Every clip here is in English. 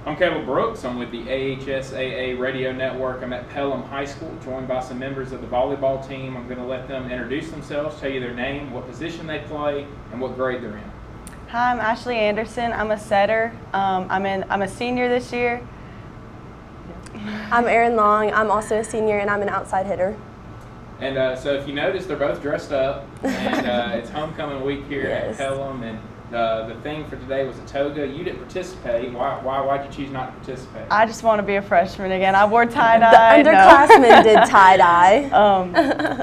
I'm Kevin Brooks. I'm with the AHSAA Radio Network. I'm at Pelham High School, joined by some members of the volleyball team. I'm going to let them introduce themselves, tell you their name, what position they play, and what grade they're in. Hi, I'm Ashley Anderson. I'm a setter. I'm a senior this year. I'm Erin Long. I'm also a senior, and I'm an outside hitter. And so if you notice, they're both dressed up, and it's homecoming week here Yes. at Pelham. And the thing for today was a toga. You didn't participate. Why'd you choose not to participate? I just want to be a freshman again. I wore tie-dye. The underclassmen did tie-dye.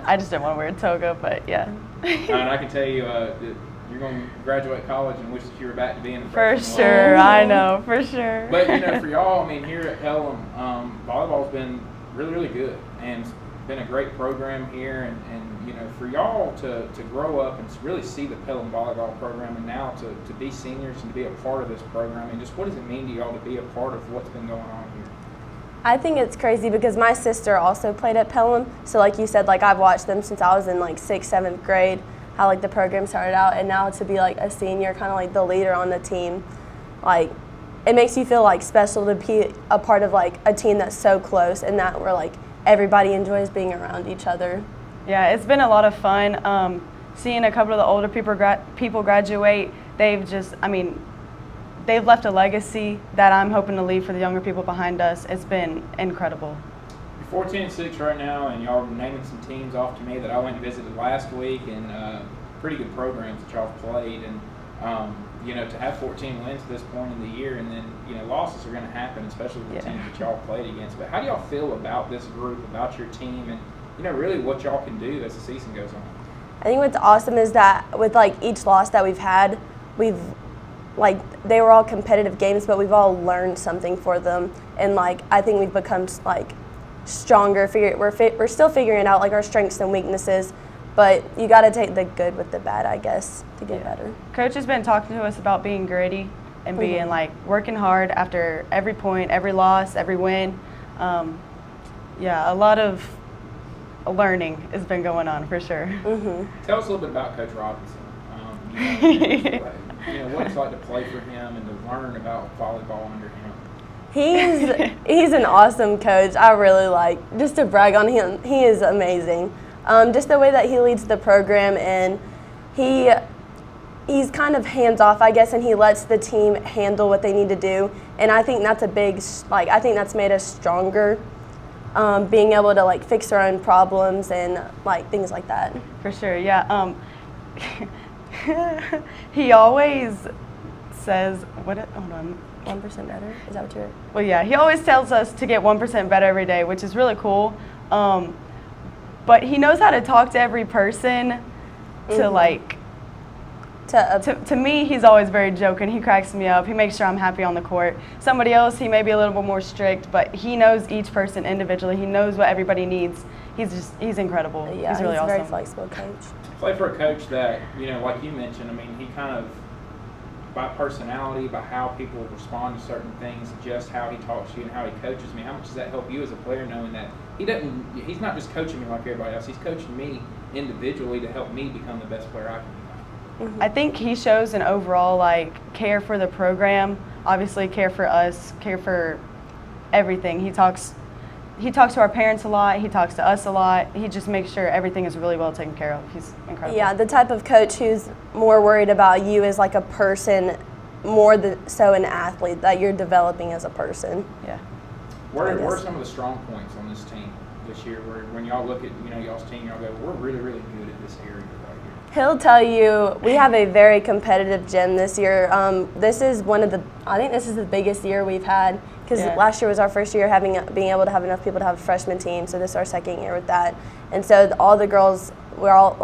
I just didn't want to wear a toga, but yeah. And I can tell you, you're going to graduate college and wish that you were back to being a For freshman. sure, I know, for sure. But, for y'all, here at Pelham, volleyball's been really, really good. And it's been a great program here. And for y'all to grow up and really see the Pelham volleyball program and now to be seniors and to be a part of this program, and just what does it mean to y'all to be a part of what's been going on here? I think it's crazy because my sister also played at Pelham. So like you said, I've watched them since I was in 6th, 7th grade, how the program started out, and now to be a senior, kind of the leader on the team, it makes you feel special to be a part of a team that's so close and that we're everybody enjoys being around each other. Yeah, it's been a lot of fun. Seeing a couple of the older people graduate, they've left a legacy that I'm hoping to leave for the younger people behind us. It's been incredible. You're 14-6 right now, and y'all are naming some teams off to me that I went and visited last week, and pretty good programs that y'all have played. And to have 14 wins at this point in the year, and then losses are going to happen, especially with the teams that y'all played against. But how do y'all feel about this group, about your team, and really what y'all can do as the season goes on? I think what's awesome is that with each loss that we've had, they were all competitive games, but we've all learned something for them, and I think we've become stronger. We're still figuring out our strengths and weaknesses, but you got to take the good with the bad, I guess, to get better. Coach has been talking to us about being gritty and being working hard after every point, every loss, every win. A lot of learning has been going on for sure. Mm-hmm. Tell us a little bit about Coach Robinson. What it's like to play for him and to learn about volleyball under him. He's an awesome coach. I really just to brag on him, he is amazing. Just the way that he leads the program, and he's kind of hands-off, I guess, and he lets the team handle what they need to do. And I think that's I think that's made us stronger, being able to fix our own problems and things like that. For sure, yeah. He always says, hold on. 1% better? Is that what you're? Well, yeah, he always tells us to get 1% better every day, which is really cool. But he knows how to talk to every person. To me, he's always very joking. He cracks me up. He makes sure I'm happy on the court. Somebody else, he may be a little bit more strict, but he knows each person individually. He knows what everybody needs. He's incredible. Yeah, he's really awesome. He's a very flexible coach. Play for a coach that, like you mentioned, he kind of, by personality, by how people respond to certain things, just how he talks to you and how he coaches me. How much does that help you as a player, knowing that he's not just coaching me like everybody else, he's coaching me individually to help me become the best player I can become? Mm-hmm. I think he shows an overall care for the program, obviously care for us, care for everything. He talks to our parents a lot, he talks to us a lot. He just makes sure everything is really well taken care of. He's incredible. Yeah, the type of coach who's more worried about you as a person more than so an athlete, that you're developing as a person. Yeah. What are some of the strong points on this team this year, where when y'all look at y'all's team, y'all go, we're really, really good at this area right here? He'll tell you we have a very competitive gym this year. This is I think this is the biggest year we've had, because last year was our first year being able to have enough people to have a freshman team, so this is our second year with that. And so all the girls, we're all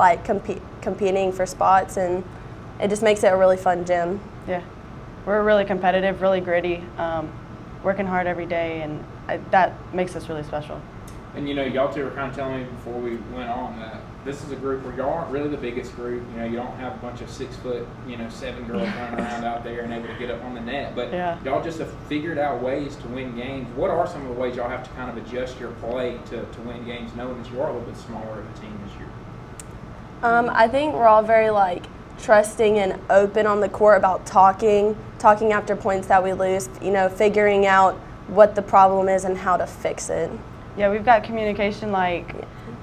competing for spots, and it just makes it a really fun gym. Yeah, we're really competitive, really gritty, working hard every day, and that makes us really special. And y'all two were kind of telling me before we went on that this is a group where y'all aren't really the biggest group. You don't have a bunch of 6 foot, 7 girls running around out there and able to get up on the net. But y'all just have figured out ways to win games. What are some of the ways y'all have to kind of adjust your play to win games, knowing that you are a little bit smaller of a team this year? I think we're all very trusting and open on the court about talking after points that we lose, figuring out what the problem is and how to fix it. Yeah, we've got communication, like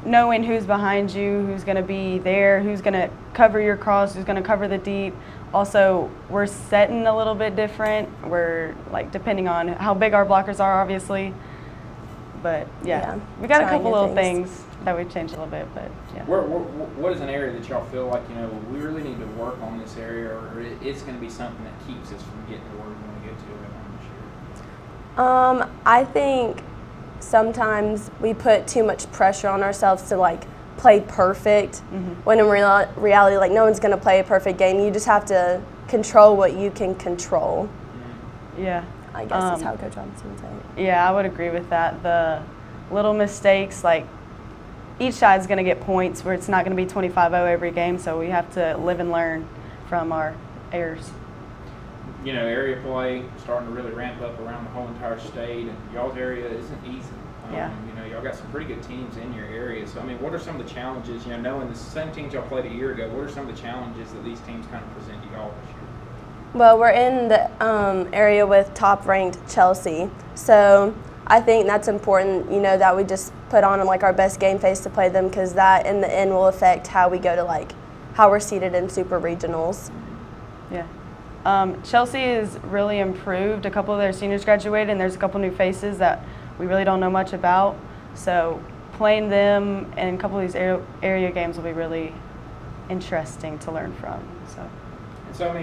knowing who's behind you, who's going to be there, who's going to cover your cross, who's going to cover the deep. Also, we're setting a little bit different. We're like depending on how big our blockers are, obviously. But yeah. We got a couple little things that we've changed a little bit, but yeah. What is an area that y'all feel like, we really need to work on this area, or it's going to be something that keeps us from getting to where we want to get to this year? I think sometimes we put too much pressure on ourselves to like play perfect, when in reality, like no one's going to play a perfect game. You just have to control what you can control. Yeah. I guess that's how Coach Robinson would say it. Yeah, I would agree with that. The little mistakes, like each side's going to get points where it's not going to be 25-0 every game, so we have to live and learn from our errors. Area play starting to really ramp up around the whole entire state, and y'all's area isn't easy. Y'all got some pretty good teams in your area. So, what are some of the challenges, knowing the same teams y'all played a year ago, what are some of the challenges that these teams kind of present to y'all this year? Well, we're in the area with top-ranked Chelsea, so I think that's important, that we just put on like our best game face to play them, because that in the end will affect how we go to like how we're seated in super regionals. Yeah. Chelsea is really improved. A couple of their seniors graduated, and there's a couple new faces that we really don't know much about. So playing them in a couple of these area games will be really interesting to learn from. So tell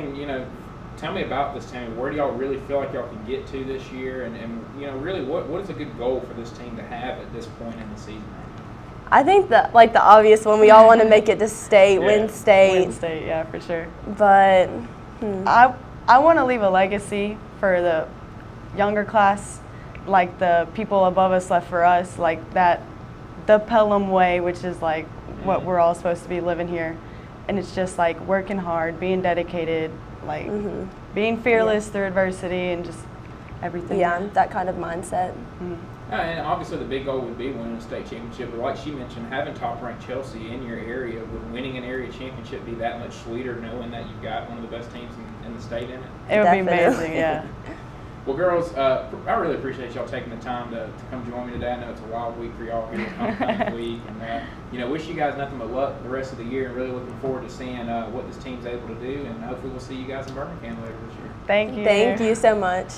me about this team. Where do y'all really feel like y'all can get to this year? And really, what is a good goal for this team to have at this point in the season? I think that like the obvious one, we all want to make it to state, win state. Win state, yeah, for sure. But I want to leave a legacy for the younger class, like the people above us left for us, like that, the Pelham way, which is like what we're all supposed to be living here. And it's just like working hard, being dedicated, like being fearless through adversity and just everything. Yeah, that kind of mindset. And obviously the big goal would be winning a state championship, but like she mentioned, having top-ranked Chelsea in your area, would winning an area championship be that much sweeter knowing that you've got one of the best teams in the state in it? It would be amazing, yeah. Well, girls, I really appreciate y'all taking the time to come join me today. I know it's a wild week for y'all here, it's homecoming week, and wish you guys nothing but luck the rest of the year, and really looking forward to seeing what this team's able to do, and hopefully we'll see you guys in Birmingham later this year. Thank you. Thank you so much.